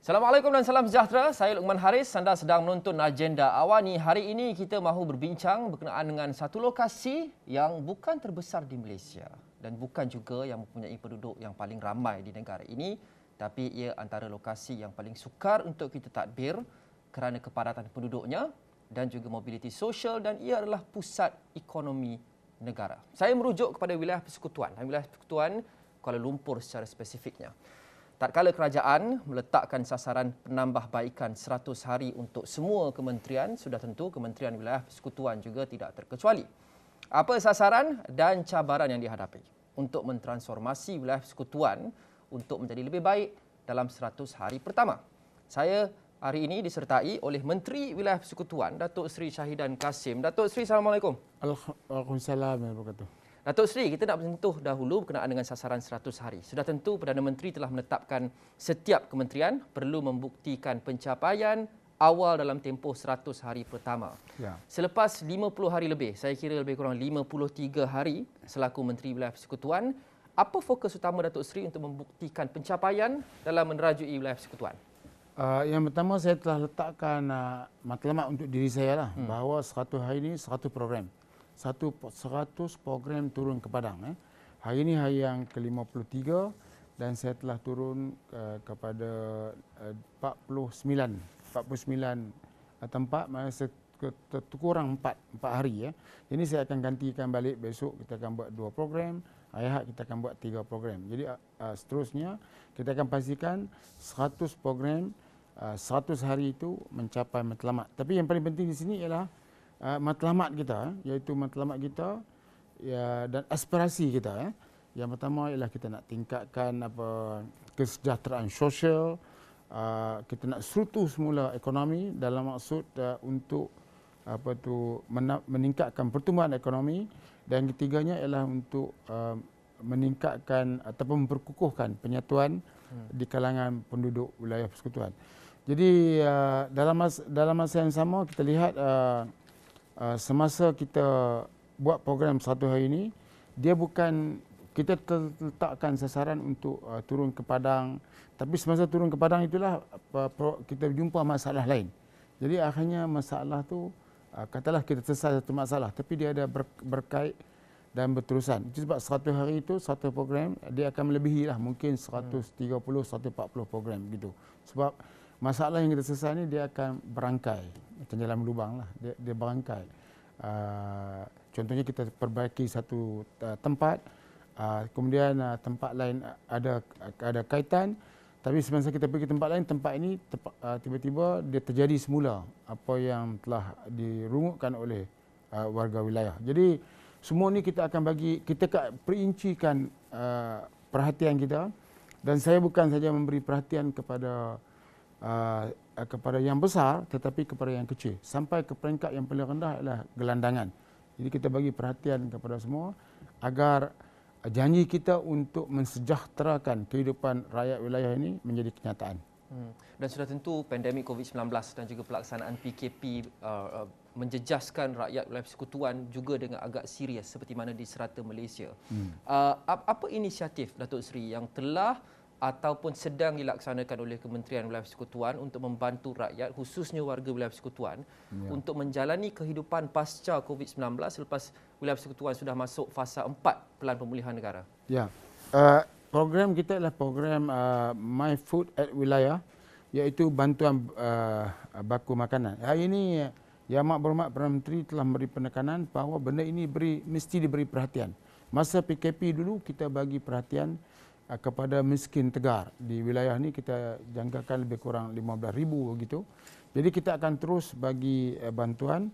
Assalamualaikum dan salam sejahtera. Saya Luqman Haris. Anda sedang menonton Agenda Awani. Hari ini kita mahu berbincang berkenaan dengan satu lokasi yang bukan terbesar di Malaysia dan bukan juga yang mempunyai penduduk yang paling ramai di negara ini, tapi ia antara lokasi yang paling sukar untuk kita tadbir kerana kepadatan penduduknya dan juga mobiliti sosial, dan ia adalah pusat ekonomi negara. Saya merujuk kepada wilayah persekutuan Kuala Lumpur secara spesifiknya. Tatkala kerajaan meletakkan sasaran penambahbaikan 100 hari untuk semua kementerian, sudah tentu Kementerian Wilayah Persekutuan juga tidak terkecuali. Apa sasaran dan cabaran yang dihadapi untuk mentransformasi wilayah persekutuan untuk menjadi lebih baik dalam 100 hari pertama? Saya hari ini disertai oleh Menteri Wilayah Persekutuan, Datuk Seri Syahidan Kassim. Datuk Seri, Assalamualaikum. Waalaikumsalam warahmatullahi wabarakatuh. Datuk Seri, kita nak menyentuh dahulu berkenaan dengan sasaran 100 hari. Sudah tentu Perdana Menteri telah menetapkan setiap kementerian perlu membuktikan pencapaian awal dalam tempoh 100 hari pertama. Ya. Selepas 50 hari lebih, saya kira lebih kurang 53 hari selaku Menteri Wilayah Persekutuan, apa fokus utama Datuk Seri untuk membuktikan pencapaian dalam menerajui wilayah persekutuan? Yang pertama, saya telah letakkan matlamat untuk diri saya lah, bahawa 100 hari ini 100 program. 100 program turun ke Padang. Hari ini hari yang ke-53 dan saya telah turun kepada 49 tempat, masa kurang 4 hari. Ini saya akan gantikan balik, besok kita akan buat 2 program, hari Ahad kita akan buat 3 program. Jadi seterusnya kita akan pastikan 100 program 100 hari itu mencapai matlamat. Tapi yang paling penting di sini ialah matlamat kita, iaitu matlamat kita dan aspirasi kita. Yang pertama ialah kita nak tingkatkan kesejahteraan sosial, kita nak serutu semula ekonomi dalam maksud untuk meningkatkan pertumbuhan ekonomi, dan ketiganya ialah untuk meningkatkan ataupun memperkukuhkan penyatuan di kalangan penduduk wilayah persekutuan. Jadi dalam masa yang sama kita lihat semasa kita buat program 100 hari ini, dia bukan kita letakkan sasaran untuk turun ke Padang, tapi semasa turun ke Padang itulah kita jumpa masalah lain. Jadi akhirnya masalah tu katalah kita selesai satu masalah, tapi dia ada berkait dan berterusan. Itu sebab 100 hari itu satu program dia akan melebihi lah mungkin 130 140 program gitu. Sebab masalah yang kita selesai ni dia akan berangkai macam jalan lubang lah, dia berangkai. Contohnya kita perbaiki satu tempat, kemudian tempat lain ada kaitan, tapi semasa kita pergi tempat lain, tempat ini tiba-tiba dia terjadi semula apa yang telah dirungutkan oleh warga wilayah. Jadi semua ni kita akan bagi, kita perincikan perhatian kita, dan saya bukan saja memberi perhatian kepada yang besar, tetapi kepada yang kecil. Sampai ke peringkat yang paling rendah adalah gelandangan. Jadi kita bagi perhatian kepada semua agar janji kita untuk mensejahterakan kehidupan rakyat wilayah ini menjadi kenyataan. Dan sudah tentu pandemik COVID-19 dan juga pelaksanaan PKP menjejaskan rakyat wilayah persekutuan juga dengan agak serius seperti mana di serata Malaysia. Apa inisiatif Datuk Seri yang telah ataupun sedang dilaksanakan oleh Kementerian Wilayah Persekutuan untuk membantu rakyat, khususnya warga wilayah persekutuan, untuk menjalani kehidupan pasca COVID-19 selepas wilayah persekutuan sudah masuk fasa 4 Pelan Pemulihan Negara? Ya. Program kita adalah program My Food at Wilayah, iaitu bantuan baku makanan. Hari ini Yang Amat Berhormat Perdana Menteri telah memberi penekanan bahawa benda ini mesti diberi perhatian. Masa PKP dulu kita bagi perhatian kepada miskin tegar. Di wilayah ni kita jangkakan lebih kurang 15,000 begitu. Jadi kita akan terus bagi bantuan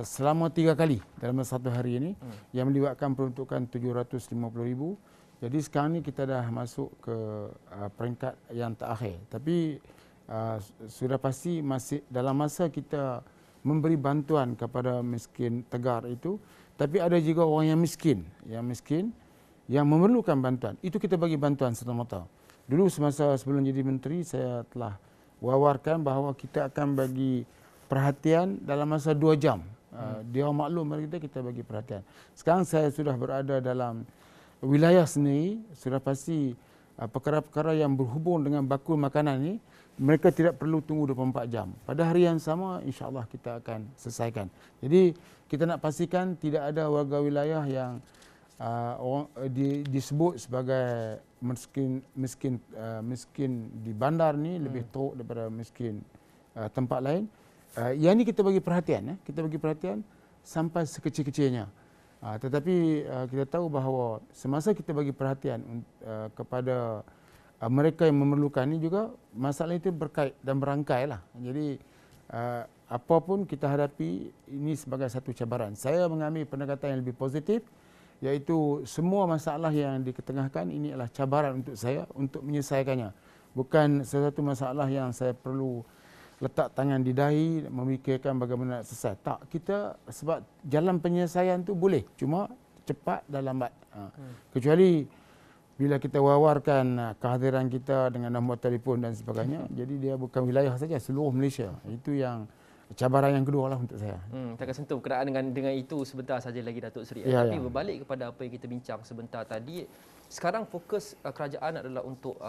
selama 3 kali dalam satu hari ini, yang melibatkan peruntukan 750,000. Jadi sekarang ni kita dah masuk ke peringkat yang terakhir. Tapi sudah pasti masih dalam masa kita memberi bantuan kepada miskin tegar itu, tapi ada juga orang yang miskin yang memerlukan bantuan. Itu kita bagi bantuan serta-merta. Dulu semasa sebelum jadi menteri, saya telah wawarkan bahawa kita akan bagi perhatian dalam masa 2 jam. Dia maklum kita bagi perhatian. Sekarang saya sudah berada dalam wilayah sendiri, sudah pasti perkara-perkara yang berhubung dengan bakul makanan ni, mereka tidak perlu tunggu 24 jam. Pada hari yang sama, insya-Allah kita akan selesaikan. Jadi kita nak pastikan tidak ada warga wilayah yang disebut sebagai miskin di bandar ni lebih teruk daripada miskin tempat lain. Yang ni kita bagi perhatian, kita bagi perhatian sampai sekecil-kecilnya. Tetapi kita tahu bahawa semasa kita bagi perhatian kepada mereka yang memerlukan ini juga, masalah itu berkait dan berangkai lah. Jadi apapun kita hadapi, ini sebagai satu cabaran. Saya mengambil pendekatan yang lebih positif, iaitu semua masalah yang diketengahkan ini adalah cabaran untuk saya untuk menyelesaikannya. Bukan sesuatu masalah yang saya perlu letak tangan di dahi, memikirkan bagaimana nak selesai. Tak, kita sebab jalan penyelesaian tu boleh, cuma cepat dan lambat. Kecuali bila kita wawarkan kehadiran kita dengan nombor telefon dan sebagainya, jadi dia bukan wilayah saja, seluruh Malaysia. Itu yang cabaran yang kedua lah untuk saya. Kita akan sentuh berkenaan dengan itu sebentar saja lagi, Datuk Seri. Tapi berbalik kepada apa yang kita bincang sebentar tadi, sekarang fokus kerajaan adalah untuk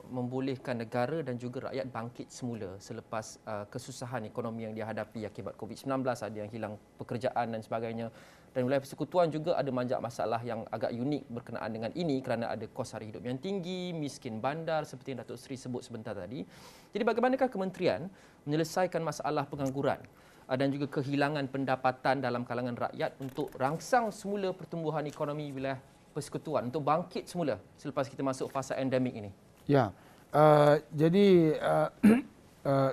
membolehkan negara dan juga rakyat bangkit semula selepas kesusahan ekonomi yang dihadapi akibat COVID-19, ada yang hilang pekerjaan dan sebagainya. Dan wilayah persekutuan juga ada banyak masalah yang agak unik berkenaan dengan ini kerana ada kos hari hidup yang tinggi, miskin bandar seperti yang Datuk Seri sebut sebentar tadi. Jadi bagaimanakah kementerian menyelesaikan masalah pengangguran dan juga kehilangan pendapatan dalam kalangan rakyat untuk rangsang semula pertumbuhan ekonomi wilayah persekutuan untuk bangkit semula selepas kita masuk fasa endemik ini? Ya, jadi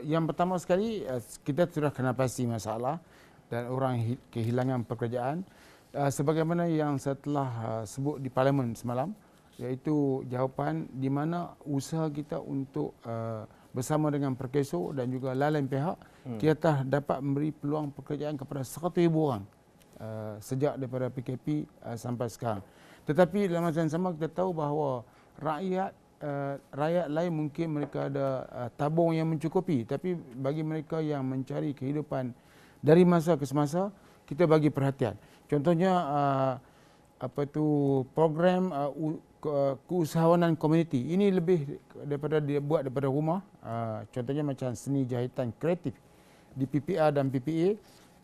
yang pertama sekali kita sudah kena pasti masalah dan orang kehilangan pekerjaan. Sebagaimana yang saya telah sebut di Parlimen semalam, iaitu jawapan di mana usaha kita untuk bersama dengan Perkeso dan juga lain-lain pihak, kita telah dapat memberi peluang pekerjaan kepada 100,000 orang sejak daripada PKP sampai sekarang. Tetapi dalam masa yang sama kita tahu bahawa rakyat lain mungkin mereka ada tabung yang mencukupi, tapi bagi mereka yang mencari kehidupan dari masa ke semasa, kita bagi perhatian. Contohnya program keusahawanan komuniti. Ini lebih daripada dia buat daripada rumah. Contohnya macam seni jahitan kreatif di PPA dan PPA,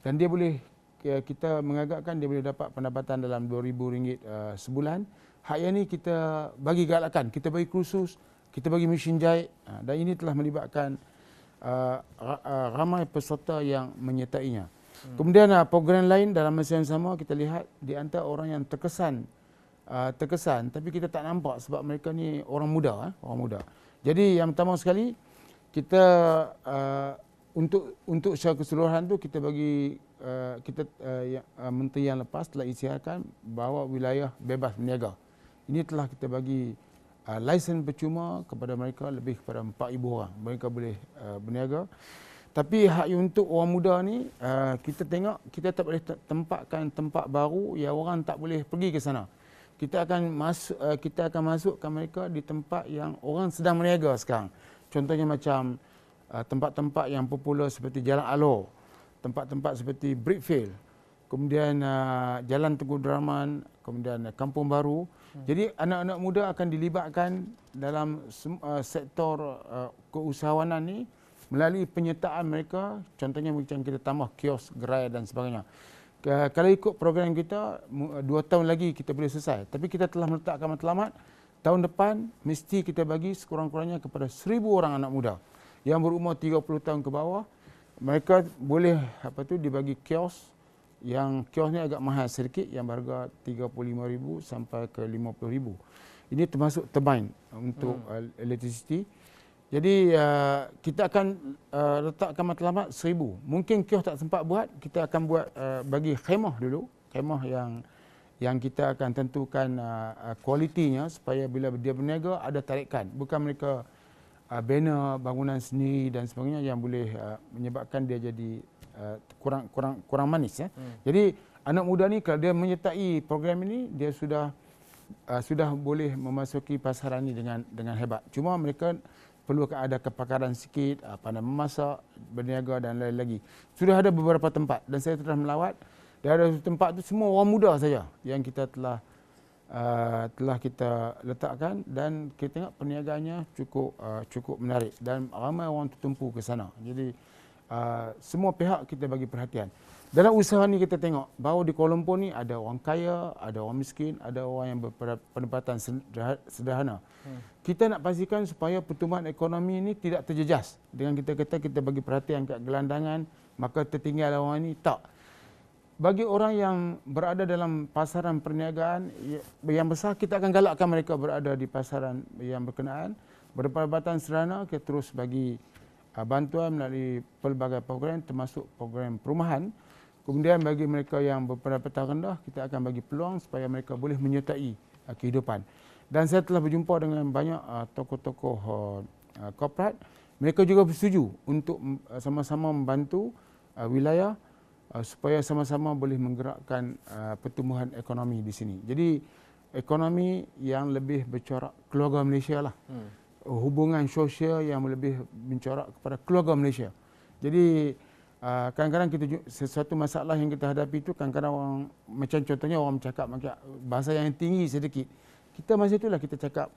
dan dia boleh, kita mengagakkan dia boleh dapat pendapatan dalam RM2,000 sebulan. Hak yang ni kita bagi galakan, kita bagi kursus, kita bagi mesin jahit, dan ini telah melibatkan ramai peserta yang menyertainya. Kemudian program lain dalam masa yang sama kita lihat di antara orang yang terkesan tapi kita tak nampak sebab mereka ni orang muda. Jadi yang pertama sekali kita untuk secara keseluruhan tu kita bagi menteri yang lepas telah isiarkan bahawa wilayah bebas berniaga. Ini telah kita bagi lesen percuma kepada mereka, lebih kepada 4,000 orang. Mereka boleh berniaga. Tapi hak untuk orang muda ni, kita tengok kita tak boleh tempatkan tempat baru yang orang tak boleh pergi ke sana. Kita akan masukkan mereka di tempat yang orang sedang berniaga sekarang. Contohnya macam tempat-tempat yang popular seperti Jalan Alor, tempat-tempat seperti Brickfield, kemudian Jalan Tengku Deraman, kemudian Kampung Baru. Jadi anak-anak muda akan dilibatkan dalam sektor keusahawanan ni melalui penyertaan mereka. Contohnya macam kita tambah kios, gerai dan sebagainya. Kalau ikut program kita, 2 tahun lagi kita boleh selesai. Tapi kita telah meletakkan matlamat, tahun depan mesti kita bagi sekurang-kurangnya kepada 1,000 orang anak muda yang berumur 30 tahun ke bawah. Mereka boleh dibagi kios, yang kios ni agak mahal sedikit, yang berharga RM35,000 sampai ke RM50,000. Ini termasuk turbine untuk electricity. Jadi kita akan letakkan matlamat 1,000. Mungkin kios tak sempat buat, kita akan buat bagi khemah dulu. Khemah yang kita akan tentukan kualitinya supaya bila dia berniaga ada tarikan. Bukan mereka banner bangunan sendiri dan sebagainya yang boleh menyebabkan dia jadi kurang manis. Jadi anak muda ni kalau dia menyertai program ini, dia sudah boleh memasuki pasaran ini dengan hebat. Cuma mereka perlu ada kepakaran sikit, pandai memasak, berniaga dan lain lagi. Sudah ada beberapa tempat dan saya telah melawat. Dan ada tempat tu semua orang muda saja yang kita telah telah kita letakkan dan kita tengok perniagaannya cukup menarik dan ramai orang tertumpu ke sana. Jadi semua pihak kita bagi perhatian. Dalam usaha ni kita tengok bahawa di Kuala Lumpur ni ada orang kaya, ada orang miskin, ada orang yang berpendapatan sederhana. Kita nak pastikan supaya pertumbuhan ekonomi ini tidak terjejas. Dengan kita kata kita bagi perhatian kat gelandangan, maka tertinggal orang ini, tak. Bagi orang yang berada dalam pasaran perniagaan yang besar, kita akan galakkan mereka berada di pasaran yang berkenaan. Berpendapatan sederhana, kita terus bagi bantuan melalui pelbagai program termasuk program perumahan. Kemudian bagi mereka yang berpendapatan rendah, kita akan bagi peluang supaya mereka boleh menyertai kehidupan. Dan saya telah berjumpa dengan banyak tokoh-tokoh korporat. Mereka juga bersetuju untuk sama-sama membantu wilayah supaya sama-sama boleh menggerakkan pertumbuhan ekonomi di sini. Jadi ekonomi yang lebih bercorak keluarga Malaysia lah. Hubungan sosial yang lebih mencorak kepada keluarga Malaysia. Jadi kadang-kadang kita sesuatu masalah yang kita hadapi itu kadang-kadang orang, macam contohnya orang bercakap bahasa yang tinggi sedikit. Kita masa itulah kita cakap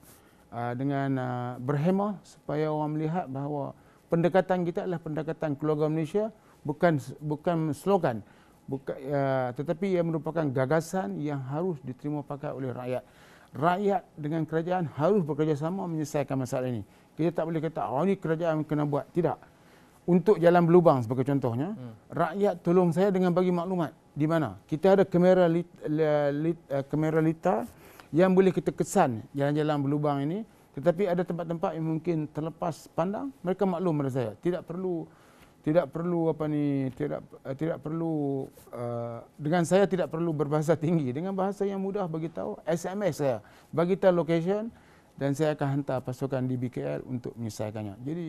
dengan berhemah supaya orang melihat bahawa pendekatan kita adalah pendekatan keluarga Malaysia, bukan slogan, tetapi ia merupakan gagasan yang harus diterima pakai oleh rakyat. Rakyat dengan kerajaan harus bekerjasama menyelesaikan masalah ini. Kita tak boleh kata, ini kerajaan kena buat. Tidak. Untuk jalan berlubang sebagai contohnya, rakyat tolong saya dengan bagi maklumat. Di mana? Kita ada kamera litar yang boleh kita kesan jalan-jalan berlubang ini. Tetapi ada tempat-tempat yang mungkin terlepas pandang, mereka maklum pada saya. Tidak perlu dengan saya tidak perlu berbahasa tinggi, dengan bahasa yang mudah bagi tahu, SMS saya bagi tahu location dan saya akan hantar pasukan di BKL untuk menyelesaikannya. Jadi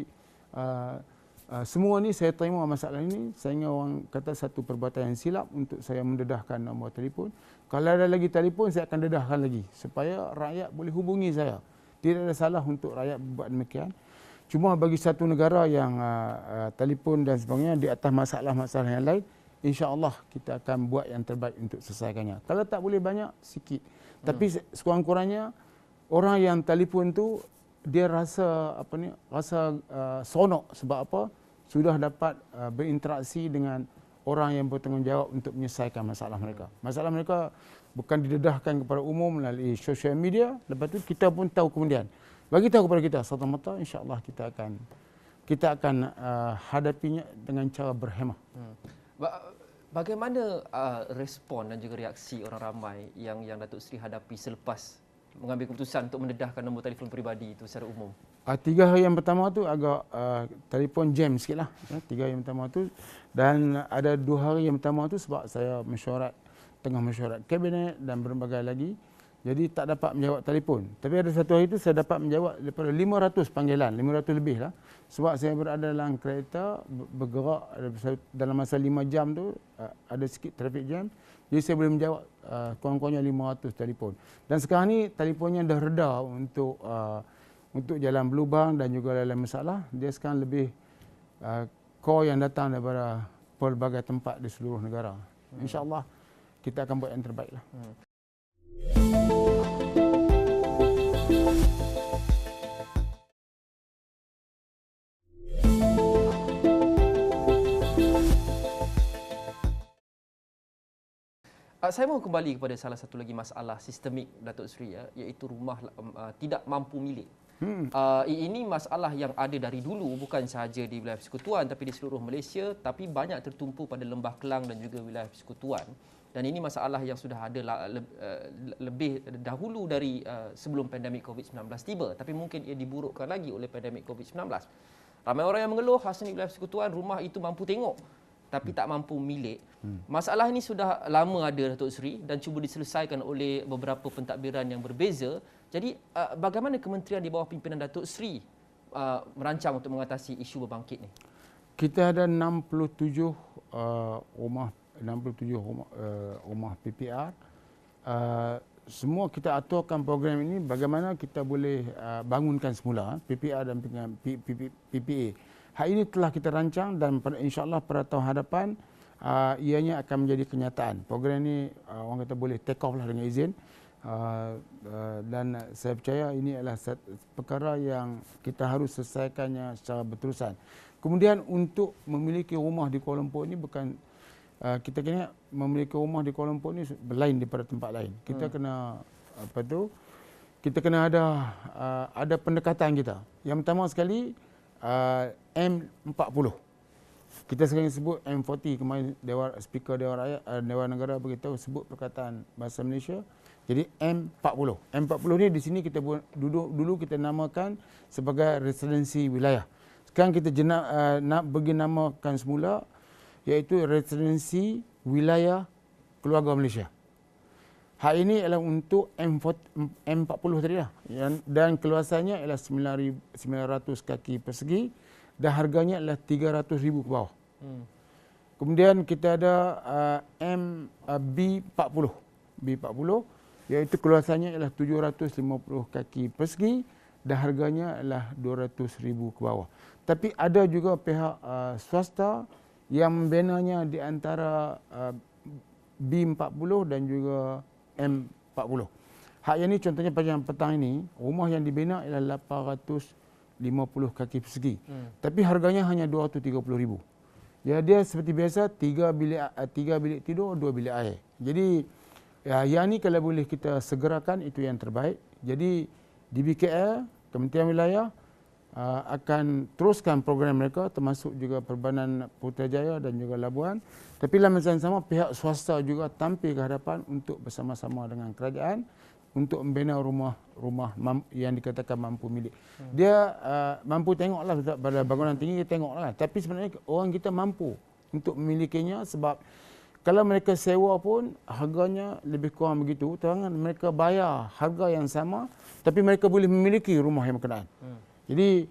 semua ni saya terima masalah ini. Saya ingat orang kata satu perbuatan yang silap untuk saya mendedahkan nombor telefon. Kalau ada lagi telefon, saya akan dedahkan lagi supaya rakyat boleh hubungi saya. Tidak ada salah untuk rakyat buat demikian. Cuma bagi satu negara yang telefon dan sebagainya di atas masalah-masalah yang lain, insya-Allah kita akan buat yang terbaik untuk selesaikannya. Kalau tak boleh banyak, sikit. Tapi sekurang-kurangnya orang yang telefon tu dia rasa seronok sebab apa? Sudah dapat berinteraksi dengan orang yang bertanggungjawab untuk menyelesaikan masalah mereka. Masalah mereka bukan didedahkan kepada umum melalui sosial media, lepas tu kita pun tahu kemudian. Bagi tahu kepada kita serta-merta, insya-Allah kita akan hadapinya dengan cara berhemah. Bagaimana respon dan juga reaksi orang ramai yang Datuk Seri hadapi selepas mengambil keputusan untuk mendedahkan nombor telefon peribadi itu secara umum? 3 hari yang pertama tu agak telefon jam sikitlah. 3 hari yang pertama tu, dan ada 2 hari yang pertama tu sebab saya tengah mesyuarat kabinet dan berbagai lagi. Jadi tak dapat menjawab telefon. Tapi ada satu hari itu saya dapat menjawab daripada 500 panggilan, 500 lebih lah. Sebab saya berada dalam kereta, bergerak dalam masa 5 jam tu, ada sikit traffic jam. Jadi saya boleh menjawab kurang-kurangnya 500 telefon. Dan sekarang ni telefonnya dah reda untuk jalan berlubang dan juga lain-lain masalah. Dia sekarang lebih call yang datang daripada pelbagai tempat di seluruh negara. InsyaAllah kita akan buat yang terbaik lah. Saya mahu kembali kepada salah satu lagi masalah sistemik Datuk Seri, iaitu rumah tidak mampu milik. Ini masalah yang ada dari dulu, bukan sahaja di wilayah persekutuan tapi di seluruh Malaysia, tapi banyak tertumpu pada Lembah Kelang dan juga wilayah persekutuan. Dan ini masalah yang sudah ada lebih dahulu dari sebelum pandemik COVID-19 tiba, tapi mungkin ia diburukkan lagi oleh pandemik COVID-19. Ramai orang yang mengeluh khasnya di wilayah persekutuan, rumah itu mampu tengok tapi tak mampu milik. Masalah ini sudah lama ada, Datuk Seri, dan cuba diselesaikan oleh beberapa pentadbiran yang berbeza. Jadi bagaimana kementerian di bawah pimpinan Datuk Seri merancang untuk mengatasi isu berbangkit ni? Kita ada 67 rumah PPR. Semua kita aturkan program ini bagaimana kita boleh bangunkan semula PPR dan PPA. Hal ini telah kita rancang dan insya-Allah pada tahun hadapan ianya akan menjadi kenyataan. Program ini orang kata boleh take off lah dengan izin. Dan saya percaya ini adalah perkara yang kita harus selesaikannya secara berterusan. Kemudian untuk memiliki rumah di Kuala Lumpur ini bukan kita kena memiliki rumah di Kuala Lumpur ini berlain daripada tempat lain. Kita kena kita kena ada pendekatan kita. Yang pertama sekali M40. Kita sering sebut M40, kemarin Speaker Dewan Rakyat, Dewan Negara beritahu sebut perkataan bahasa Malaysia. Jadi M40. M40 ni di sini kita dulu kita namakan sebagai residensi wilayah. Sekarang kita nak bagi namakan semula iaitu residensi wilayah keluarga Malaysia. Hak ini adalah untuk M40 tadi lah. Dan keluasannya adalah 900 kaki persegi dan harganya adalah 300,000 ke bawah. Kemudian kita ada B40. B40 iaitu keluasannya adalah 750 kaki persegi dan harganya adalah 200,000 ke bawah. Tapi ada juga pihak swasta yang membinanya di antara B40 dan juga M40. Hak yang ni contohnya pada yang petang ini, rumah yang dibina ialah 850 kaki persegi. Tapi harganya hanya 230,000. Ya, dia seperti biasa 3 bilik tidur, 2 bilik air. Jadi yang ni kalau boleh kita segerakan itu yang terbaik. Jadi di BKL, Kementerian Wilayah akan teruskan program mereka termasuk juga Perbanan Putrajaya dan juga Labuan. Tapi dalam masa yang sama pihak swasta juga tampil ke hadapan untuk bersama-sama dengan kerajaan untuk membina rumah yang dikatakan mampu milik. Dia mampu tengoklah pada bangunan tinggi, dia tengoklah. Tapi sebenarnya orang kita mampu untuk memilikinya sebab kalau mereka sewa pun harganya lebih kurang begitu. Terangan mereka bayar harga yang sama tapi mereka boleh memiliki rumah yang berkenaan. Jadi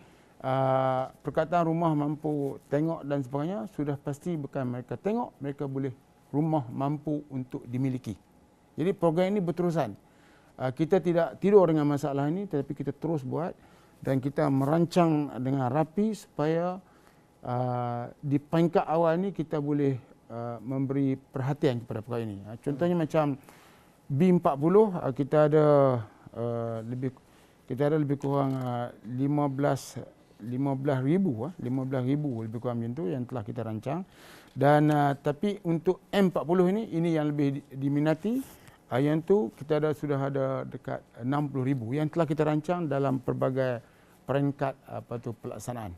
perkataan rumah mampu tengok dan sebagainya sudah pasti bukan mereka tengok, mereka boleh rumah mampu untuk dimiliki. Jadi program ini berterusan. Kita tidak tidur dengan masalah ini tetapi kita terus buat dan kita merancang dengan rapi supaya di peringkat awal ini kita boleh memberi perhatian kepada perkara ini. Contohnya macam B40 kita ada lebih kurang 15,000 lebih kurang macam tu yang telah kita rancang. Dan tapi untuk M40 ini yang lebih diminati. Yang tu kita sudah ada dekat 60,000 yang telah kita rancang dalam pelbagai peringkat pelaksanaan.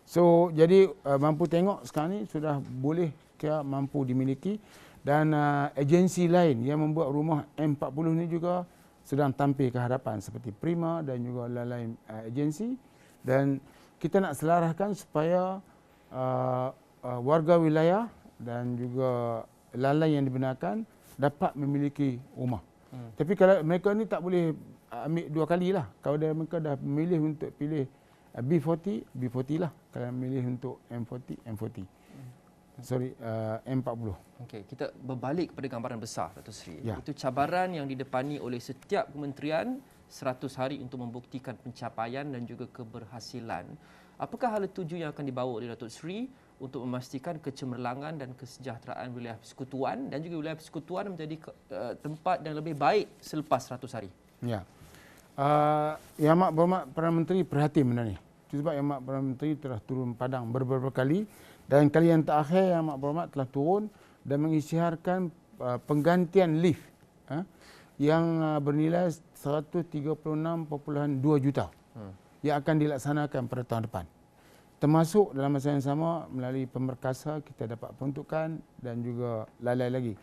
So jadi mampu tengok sekarang ni sudah boleh kira mampu dimiliki dan agensi lain yang membuat rumah M40 ni juga sedang tampil ke hadapan seperti Prima dan juga lain-lain agensi dan kita nak selaraskan supaya warga wilayah dan juga lain-lain yang dibenarkan dapat memiliki rumah. Tapi kalau mereka ni tak boleh ambil dua kali lah. Kalau mereka dah memilih untuk pilih B40, B40 lah. Kalau memilih untuk M40, M40. M40. Okey, kita berbalik kepada gambaran besar, Dato' Seri. Ya. Itu cabaran yang didepani oleh setiap kementerian 100 hari untuk membuktikan pencapaian dan juga keberhasilan. Apakah hala tuju yang akan dibawa oleh Dato' Seri untuk memastikan kecemerlangan dan kesejahteraan wilayah persekutuan dan juga wilayah persekutuan menjadi tempat yang lebih baik selepas 100 hari? Ya. Yang Amat Berhormat Perdana Menteri perhati benda ni. Itu sebab Yang Amat Perdana Menteri telah turun padang beberapa kali dan kali yang terakhir Yang Amat Berhormat telah turun dan mengisytiharkan penggantian lift yang bernilai 136.2 juta yang akan dilaksanakan pada tahun depan. Termasuk dalam masa yang sama melalui pemerkasa kita dapat peruntukan dan juga lain-lain lagi.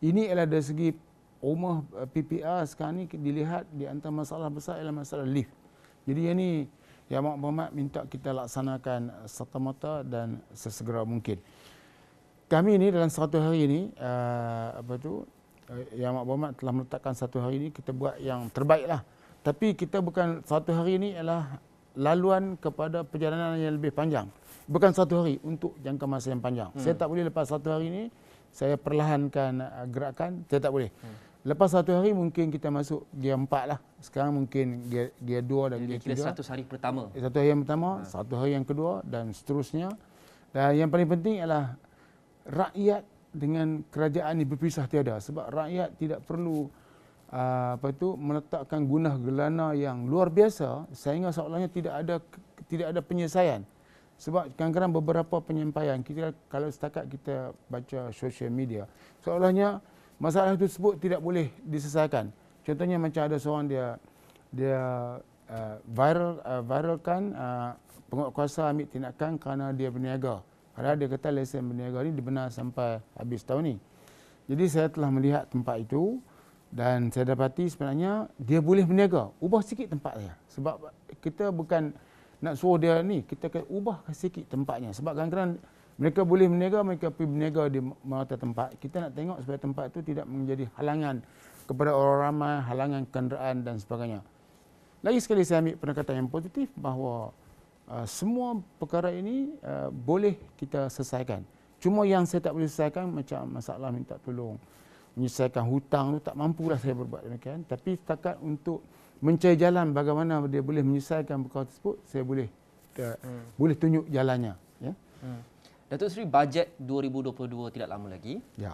Ini adalah dari segi rumah PPR sekarang ni dilihat di antara masalah besar ialah masalah lift. Jadi yang ni Yang Amat Berhormat minta kita laksanakan serta-merta dan sesegera mungkin. Kami ni dalam 100 hari ini Yang Amat Berhormat telah meletakkan 1 hari ini kita buat yang terbaiklah. Tapi kita bukan 1 hari ini ialah laluan kepada perjalanan yang lebih panjang. Bukan 1 hari untuk jangka masa yang panjang. Saya tak boleh lepas 1 hari ini saya perlahankan gerakan, saya tak boleh. Lepas 1 hari mungkin kita masuk gear 4 lah. Sekarang mungkin gear 2 dan gear 3. 100 hari pertama. 1 hari yang pertama, 1 hari yang kedua dan seterusnya. Dan yang paling penting ialah rakyat dengan kerajaan ini berpisah tiada. Sebab rakyat tidak perlu meletakkan gunah gelana yang luar biasa sehingga seolahnya tidak ada penyelesaian. Sebab kadang-kadang beberapa penyampaian kita, kalau setakat kita baca social media, seolahnya masalah tersebut tidak boleh diselesaikan. Contohnya macam ada seorang dia viralkan penguatkuasa ambil tindakan kerana dia berniaga. Padahal dia kata lesen berniaga ni dibenar sampai habis tahun ni. Jadi saya telah melihat tempat itu dan saya dapati sebenarnya dia boleh berniaga. Ubah sikit tempat dia. Sebab kita bukan nak suruh dia ni, kita kena ubah sikit tempatnya. Sebab kadang-kadang mereka boleh berniaga, mereka pergi berniaga di merata tempat. Kita nak tengok supaya tempat itu tidak menjadi halangan kepada orang ramai, halangan kenderaan dan sebagainya. Lagi sekali saya ambil pendekatan yang positif bahawa semua perkara ini boleh kita selesaikan. Cuma yang saya tak boleh selesaikan macam masalah minta tolong menyelesaikan hutang tu, tak mampulah saya berbuat demikian. Tapi setakat untuk mencari jalan bagaimana dia boleh menyelesaikan perkara tersebut, saya boleh tunjuk jalannya. Ya. Datuk Seri, bajet 2022 tidak lama lagi. Ya.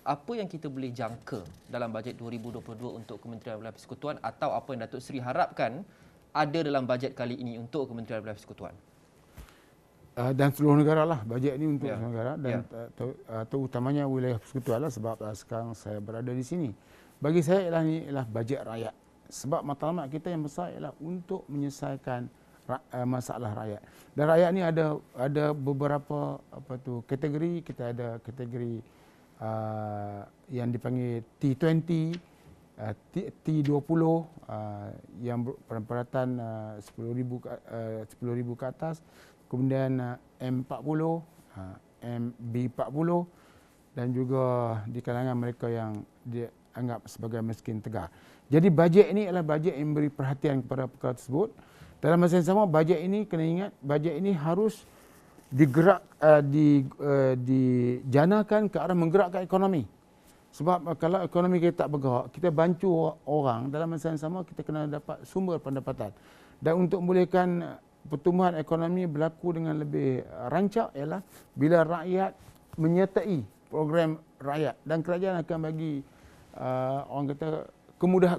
Apa yang kita boleh jangka dalam bajet 2022 untuk Kementerian Belia Persekutuan atau apa yang Datuk Seri harapkan ada dalam bajet kali ini untuk Kementerian Belia Persekutuan? Dan seluruh negara lah, bajet ini untuk seluruh negara dan terutamanya wilayah persekutuan lah, sebab sekarang saya berada di sini. Bagi saya ini adalah bajet rakyat. Sebab matlamat kita yang besar ialah untuk menyelesaikan masalah rakyat. Dan rakyat ni ada beberapa kategori. Kita ada kategori yang dipanggil T20, T20 yang perempatan 10,000 ke atas, kemudian M40, MB40 dan juga di kalangan mereka yang dianggap sebagai miskin tegar. Jadi bajet ini adalah bajet yang memberi perhatian kepada perkara tersebut. Dalam masa yang sama, bajet ini kena ingat, bajet ini harus dijanakan ke arah menggerakkan ekonomi. Sebab kalau ekonomi kita tak bergerak, kita bantu orang, dalam masa yang sama kita kena dapat sumber pendapatan. Dan untuk membolehkan pertumbuhan ekonomi berlaku dengan lebih rancak ialah bila rakyat menyertai program rakyat dan kerajaan akan bagi orang kata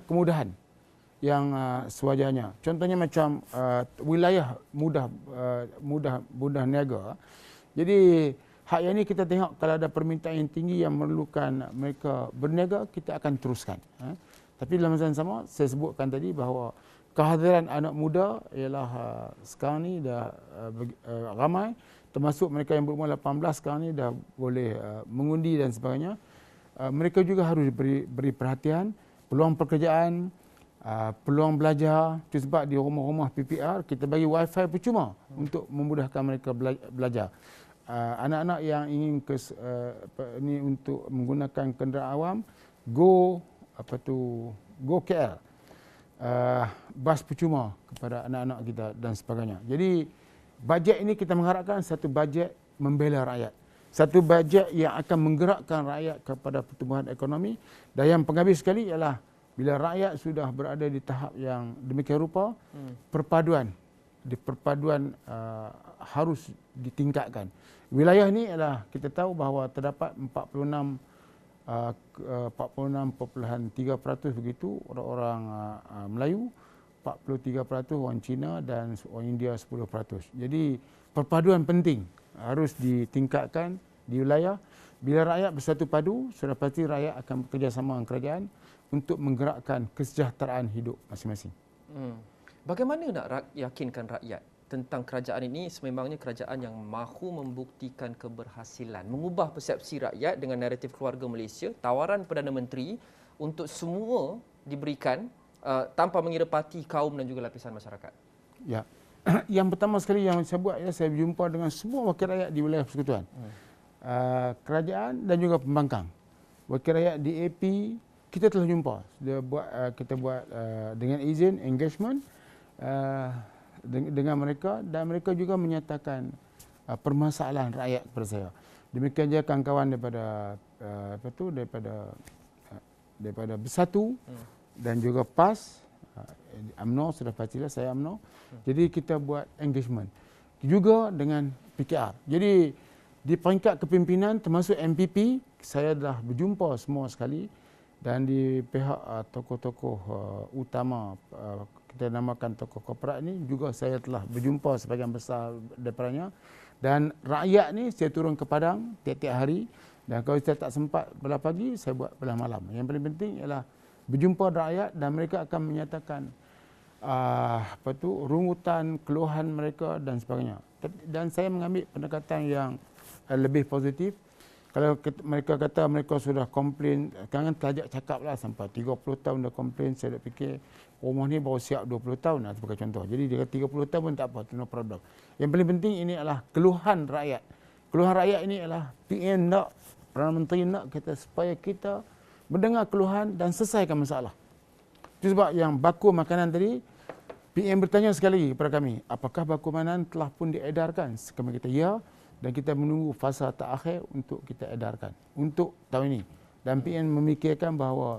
kemudahan yang sewajarnya. Contohnya macam wilayah mudah niaga. Jadi hak yang ini kita tengok kalau ada permintaan yang tinggi yang memerlukan mereka berniaga, kita akan teruskan. Tapi dalam masa yang sama saya sebutkan tadi bahawa kehadiran anak muda ialah sekarang ni dah ramai, termasuk mereka yang berumur 18 sekarang ni dah boleh mengundi dan sebagainya. Mereka juga harus beri perhatian, peluang pekerjaan, peluang belajar. Itu sebab di rumah-rumah PPR kita bagi wifi percuma untuk memudahkan mereka belajar. Anak-anak yang ingin untuk menggunakan kenderaan awam, go KL. Bas percuma kepada anak-anak kita dan sebagainya. Jadi bajet ini kita mengharapkan satu bajet membela rakyat. Satu bajet yang akan menggerakkan rakyat kepada pertumbuhan ekonomi. Dan yang penghabis sekali ialah bila rakyat sudah berada di tahap yang demikian rupa, perpaduan harus ditingkatkan. Wilayah ini ialah kita tahu bahawa terdapat 46.3% begitu orang-orang Melayu, 43% orang Cina dan orang India 10%. Jadi perpaduan penting harus ditingkatkan di wilayah. Bila rakyat bersatu padu, sudah pasti rakyat akan bekerjasama dengan kerajaan untuk menggerakkan kesejahteraan hidup masing-masing. Bagaimana nak yakinkan rakyat tentang kerajaan ini sememangnya kerajaan yang mahu membuktikan keberhasilan, mengubah persepsi rakyat dengan naratif keluarga Malaysia, tawaran Perdana Menteri untuk semua diberikan tanpa mengira parti, kaum dan juga lapisan masyarakat? Ya. Yang pertama sekali yang saya buat ialah saya berjumpa dengan semua wakil rakyat di wilayah persekutuan. Kerajaan dan juga pembangkang. Wakil rakyat DAP kita telah jumpa. Kita buat dengan izin engagement dengan mereka dan mereka juga menyatakan permasalahan rakyat kepada saya. Demikian juga kawan-kawan daripada Bersatu dan juga PAS, UMNO sudah pastilah saya UMNO. Jadi kita buat engagement juga dengan PKR. Jadi di peringkat kepimpinan termasuk MPP saya dah berjumpa semua sekali Dan di pihak tokoh-tokoh utama, kita namakan tokoh korporat ni juga saya telah berjumpa sebahagian besar daripadanya. Dan rakyat ni saya turun ke Padang tiap-tiap hari, dan kalau saya tak sempat belah pagi, saya buat belah malam. Yang paling penting ialah berjumpa dengan rakyat dan mereka akan menyatakan rungutan, keluhan mereka dan sebagainya. Dan saya mengambil pendekatan yang lebih positif. Kalau mereka kata mereka sudah komplain, jangan terajak cakap lah sampai 30 tahun dah komplain, saya dah fikir rumah ni baru siap 20 tahun lah sebagai contoh. Jadi dia kata 30 tahun pun tak apa, no problem. Yang paling penting ini adalah keluhan rakyat. Keluhan rakyat ini adalah PM nak, Perdana Menteri nak kita supaya kita mendengar keluhan dan selesaikan masalah. Itu sebab yang baku makanan tadi, PM bertanya sekali lagi kepada kami, apakah baku makanan telah pun diedarkan? Kami kata ya, dan kita menunggu fasa terakhir untuk kita edarkan untuk tahun ini. Dan PM memikirkan bahawa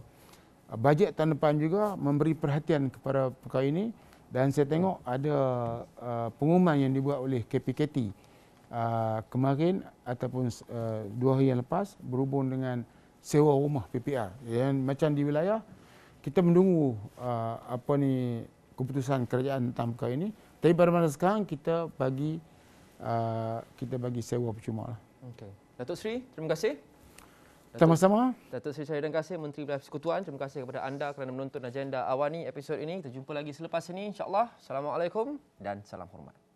bajet tahun depan juga memberi perhatian kepada perkara ini, dan saya tengok ada pengumuman yang dibuat oleh KPKT kemarin ataupun 2 hari yang lepas berhubung dengan sewa rumah PPR. Yang macam di wilayah kita menunggu keputusan kerajaan tentang perkara ini. Tapi pada masa sekarang kita bagi sewa percuma lah. Okey. Datuk Seri, terima kasih. Sama-sama. Datuk Seri Syahidan Kasim, Menteri Belah Persekutuan. Terima kasih kepada anda kerana menonton agenda Awani episod ini. Kita jumpa lagi selepas ini insya-Allah. Assalamualaikum dan salam hormat.